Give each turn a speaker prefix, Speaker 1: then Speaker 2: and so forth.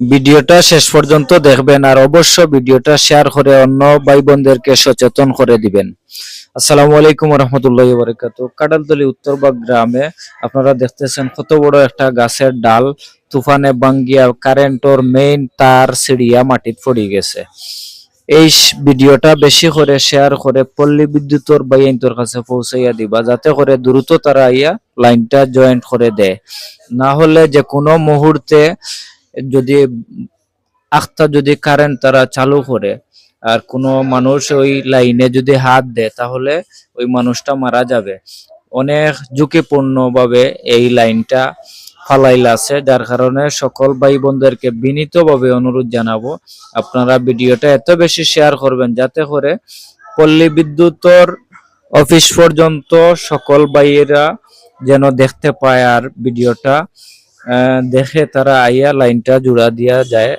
Speaker 1: ভিডিওটা শেষ পর্যন্ত দেখবেন আর অবশ্য ভিডিওটা শেয়ার করে অন্য ভাই বোনদেরকে সচেতন করে দিবেন। আসসালামু আলাইকুম রহমতুল্লাহি বারাকাতুহু। কাঁঠালতলী উত্তরবাগ গ্রামে আপনারা দেখতেছেন কত বড় একটা গাছের ডাল তুফানে ভাঙ্গিয়া কারেন্টর মেইন তার ছিড়িয়া মাটিত পড়ে গেছে। এই ভিডিওটা বেশি করে শেয়ার করে পল্লী বিদ্যুতের বাইনটোর কাছে পৌঁছাইয়া দিবা, যাতে করে দ্রুত তারা আইয়া লাইনটা জয়েন্ট করে দেয়। না হলে যে কোনো মুহূর্তে যদি যদি কারেন্ট তারা চালু করে আর কোনো মানুষ ওই লাইনে যদি হাত দেয় তাহলে ওই মানুষটা মারা যাবে। অনেক ঝুঁকিপূর্ণ ভাবে এই লাইনটা ফালাইল আছে, যার কারণে সকল ভাই বোনদেরকে বিনীতভাবে অনুরোধ জানাবো আপনারা ভিডিওটা এত বেশি শেয়ার করবেন যাতে করে পল্লী বিদ্যুতের অফিস পর্যন্ত সকল ভাইয়েরা যেন দেখতে পায় আর ভিডিওটা দেখে তারা আইয়া লাইনটা জোড়া দিয়া যায়।